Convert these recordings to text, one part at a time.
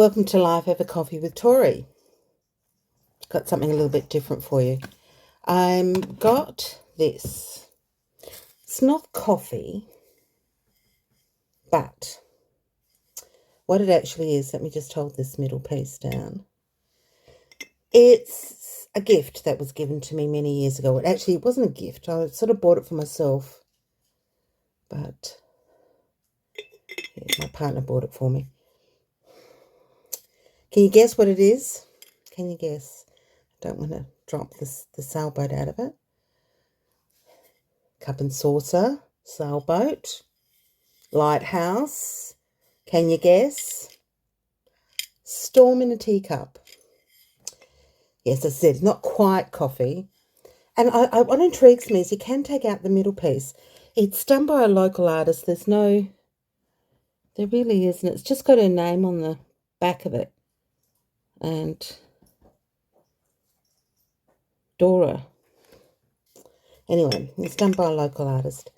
Welcome to Life Over Coffee with Torrie. Got something a little bit different for you. Got this. It's not coffee, but what it actually is, let me just hold this middle piece down. It's a gift that was given to me many years ago. It wasn't a gift. I sort of bought it for myself, but yeah, my partner bought it for me. Can you guess what it is? Can you guess? I don't want to drop the sailboat out of it. Cup and saucer, sailboat, lighthouse. Can you guess? Storm in a teacup. Yes, as I said, not quite coffee. And what intrigues me is you can take out the middle piece. It's done by a local artist. There really isn't. It's just got her name on the back of it. And Dora. Anyway, it's done by a local artist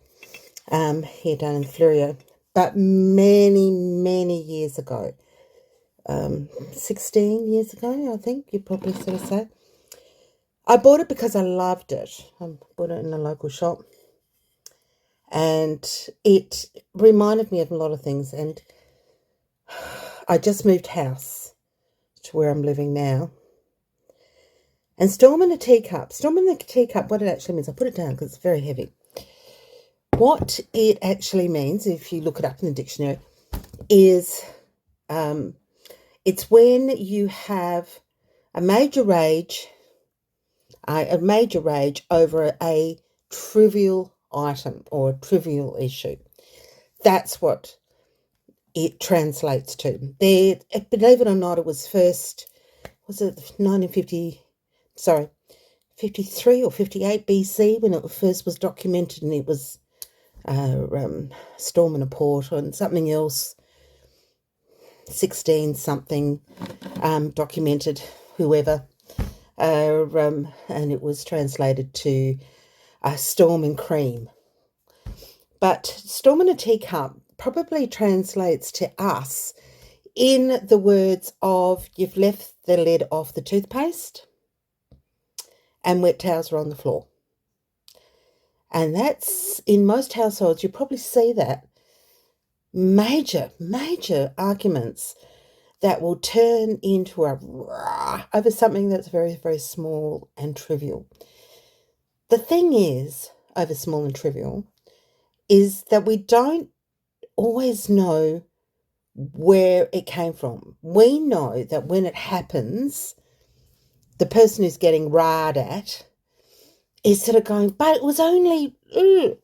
here down in Fleurieu. But many, many years ago, 16 years ago, I think you'd probably sort of say. I bought it because I loved it. I bought it in a local shop. And it reminded me of a lot of things. And I just moved house to where I'm living now. And Storm in a Teacup. Storm in a Teacup, what it actually means, I'll put it down because it's very heavy. What it actually means, if you look it up in the dictionary, is it's when you have a major rage over a trivial item or a trivial issue. That's what it translates to. Believe it or not, it was 53 or 58 BC when it first was documented, and it was storm in a port and something else, 16 something documented, whoever, and it was translated to storm and cream. But storm in a teacup probably translates to us in the words of you've left the lid off the toothpaste and wet towels are on the floor. And that's, in most households, you probably see that. Major arguments that will turn into a rah over something that's very, very small and trivial. The thing is, over small and trivial, is that we don't always know where it came from. We know that when it happens, the person who's getting rahed at is sort of going, but it was only, I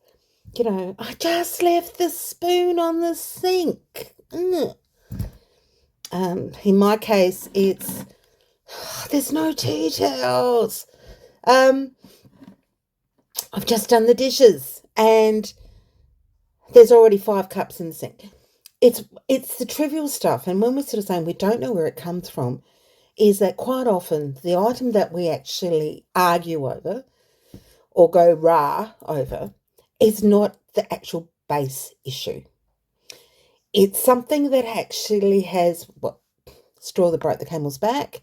just left the spoon on the sink. In my case, it's, there's no tea towels. I've just done the dishes and there's already 5 cups in the sink. It's the trivial stuff. And when we're sort of saying we don't know where it comes from, is that quite often the item that we actually argue over or go rah over is not the actual base issue. It's something that actually has straw that broke the camel's back.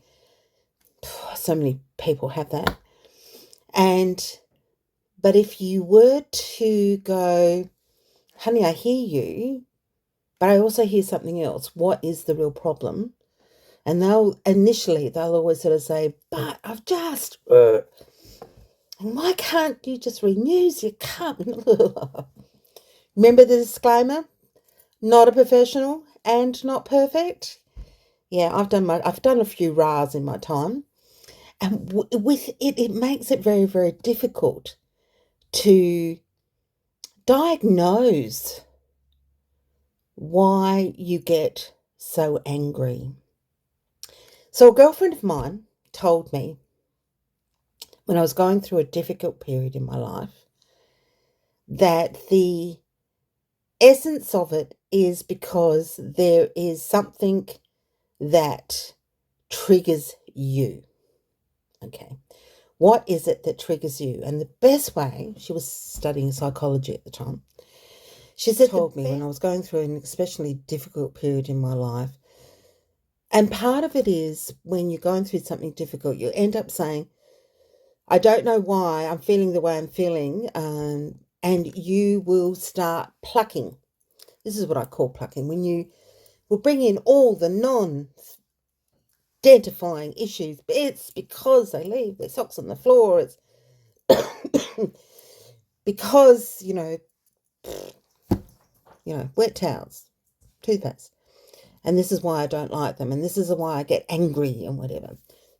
So many people have that. But if you were to go, honey, I hear you, but I also hear something else. What is the real problem? And they'll always sort of say, but I've just, and why can't you just renew your cup? Remember the disclaimer? Not a professional and not perfect. Yeah, I've done a few rahs in my time. And with it makes it very, very difficult to diagnose why you get so angry. So a girlfriend of mine told me when I was going through a difficult period in my life that the essence of it is because there is something that triggers you. Okay. What is it that triggers you? And the best way, she was studying psychology at the time, she said, told me when I was going through an especially difficult period in my life, And part of it is when you're going through something difficult, you end up saying, I don't know why I'm feeling the way I'm feeling, and you will start plucking. This is what I call plucking, when you will bring in all the non-identifying issues. It's because they leave their socks on the floor. It's because, wet towels, toothpaste. And this is why I don't like them. And this is why I get angry and whatever.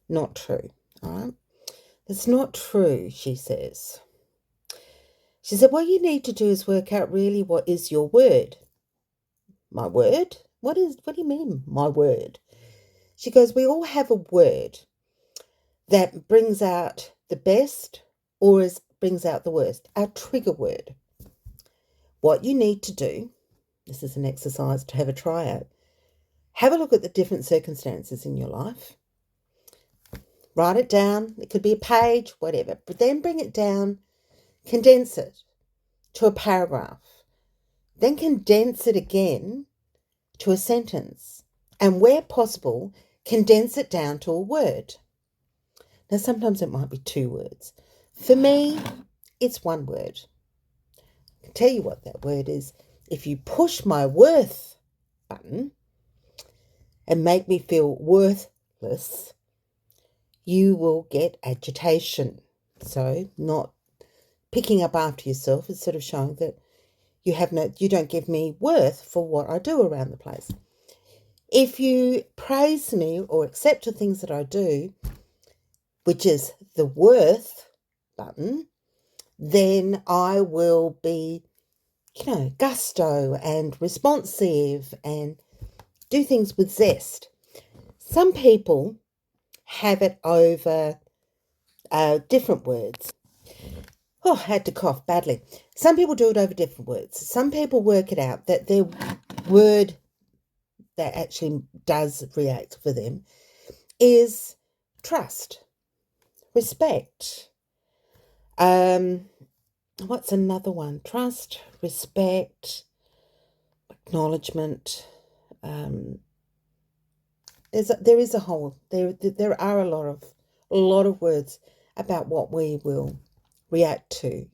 Not true. All right. It's not true, she says. She said, what you need to do is work out really what is your word. My word? What do you mean, my word? She goes, we all have a word that brings out the best or brings out the worst. Our trigger word. What you need to do, this is an exercise to have a try at, have a look at the different circumstances in your life. Write it down. It could be a page, whatever. But then bring it down, condense it to a paragraph. Then condense it again to a sentence. And where possible, condense it down to a word. Now, sometimes it might be 2 words. For me, it's 1 word. I can tell you what that word is. If you push my worth button and make me feel worthless, you will get agitation. So not picking up after yourself is sort of showing that you don't give me worth for what I do around the place. If you praise me or accept the things that I do, which is the worth button, then I will be, gusto and responsive and do things with zest. Some people have it over different words. Oh, I had to cough badly. Some people do it over different words. Some people work it out that their word that actually does react for them is trust, respect. What's another one? Trust, respect, acknowledgement. There are a lot of words about what we will react to.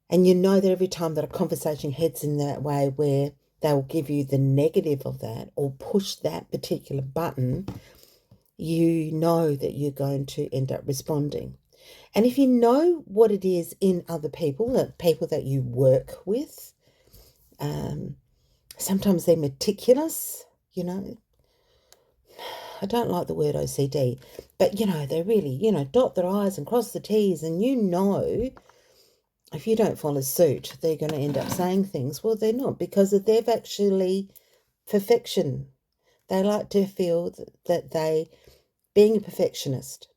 And you know that every time that a conversation heads in that way where they'll give you the negative of that or push that particular button, you know that you're going to end up responding. And if you know what it is in other people, the people that you work with, sometimes they're meticulous, I don't like the word OCD, but, they really, dot their I's and cross the T's, and if you don't follow suit, they're going to end up saying things. Well, they're not, because they've actually perfection. They like to feel that being a perfectionist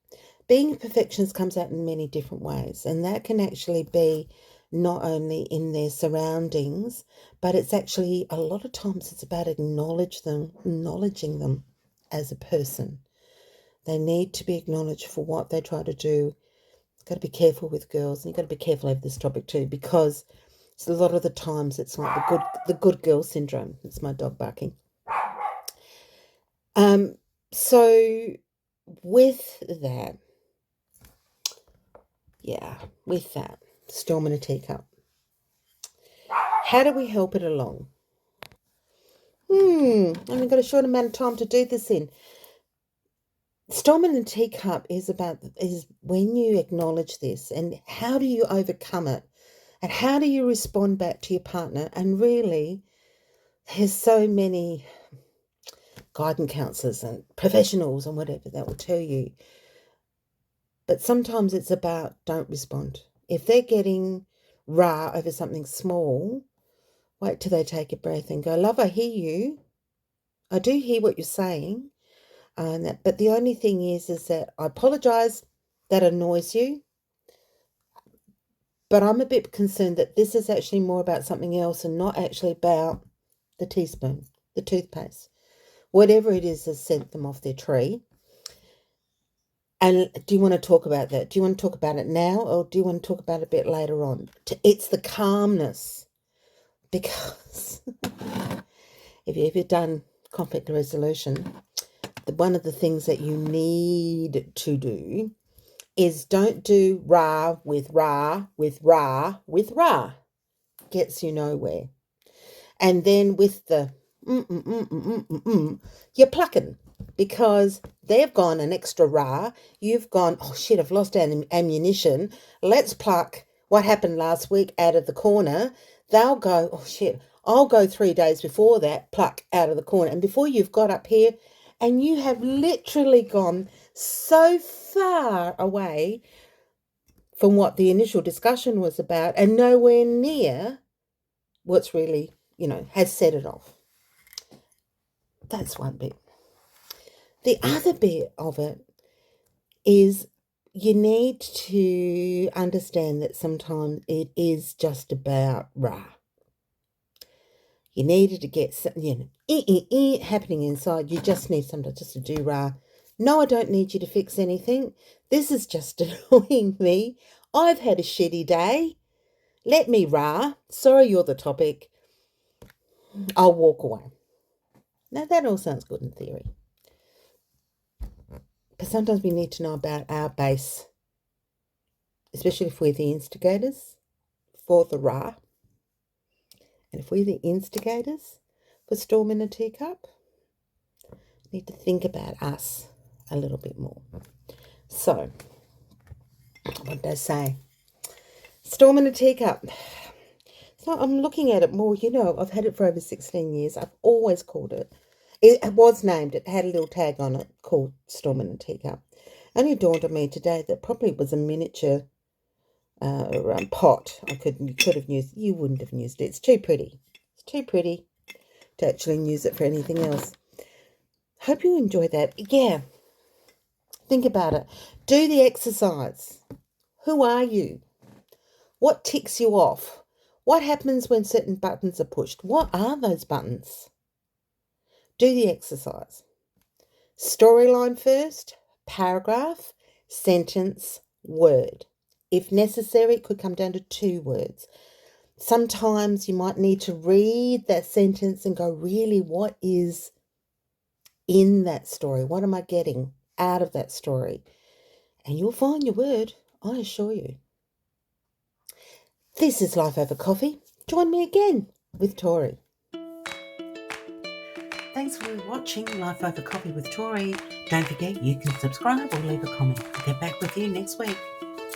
comes out in many different ways. And that can actually be not only in their surroundings, but it's actually, a lot of times it's about acknowledging them as a person. They need to be acknowledged for what they try to do. Got to be careful with girls, and you've got to be careful over this topic too, because a lot of the times it's like the good girl syndrome. It's my dog barking. So with that, storm in a teacup. How do we help it along? And we've got a short amount of time to do this in. Storm in a teacup is when you acknowledge this, and how do you overcome it, and how do you respond back to your partner? And really, there's so many guidance counsellors and professionals and whatever that will tell you. But sometimes it's about don't respond. If they're getting rah over something small, wait till they take a breath and go, love, I hear you. I do hear what you're saying. But the only thing is that I apologise that annoys you. But I'm a bit concerned that this is actually more about something else and not actually about the teaspoon, the toothpaste. Whatever it is has sent them off their tree. And do you want to talk about that? Do you want to talk about it now, or do you want to talk about it a bit later on? It's the calmness. Because if you've done conflict resolution, one of the things that you need to do is don't do rah with rah with rah with rah. Gets you nowhere. And then with the you're plucking, because they've gone an extra rah. You've gone, oh shit, I've lost ammunition. Let's pluck what happened last week out of the corner. They'll go, oh shit, I'll go 3 days before that, pluck out of the corner. And before you've got up here, and you have literally gone so far away from what the initial discussion was about and nowhere near what's really, has set it off. That's one bit. The other bit of it is you need to understand that sometimes it is just about rah. You needed to get something, happening inside. You just need something just to do rah. No, I don't need you to fix anything. This is just annoying me. I've had a shitty day. Let me rah. Sorry, you're the topic. I'll walk away. Now, that all sounds good in theory. But sometimes we need to know about our base, especially if we're the instigators for the rah. And if we're the instigators for Storm in a Teacup, we need to think about us a little bit more. So, what did I say? Storm in a Teacup. So I'm looking at it more, I've had it for over 16 years. I've always called it. It was named, it had a little tag on it called Storm in a Teacup. Only dawned on me today that probably was a miniature pot. You wouldn't have used it. It's too pretty. It's too pretty to actually use it for anything else. Hope you enjoyed that. Yeah. Think about it. Do the exercise. Who are you? What ticks you off? What happens when certain buttons are pushed? What are those buttons? Do the exercise. Storyline first, paragraph, sentence, word. If necessary, it could come down to 2 words. Sometimes you might need to read that sentence and go, really, what is in that story? What am I getting out of that story? And you'll find your word, I assure you. This is Life Over Coffee. Join me again with Torrie. Thanks for watching Life Over Coffee with Torrie. Don't forget you can subscribe or leave a comment. I'll get back with you next week.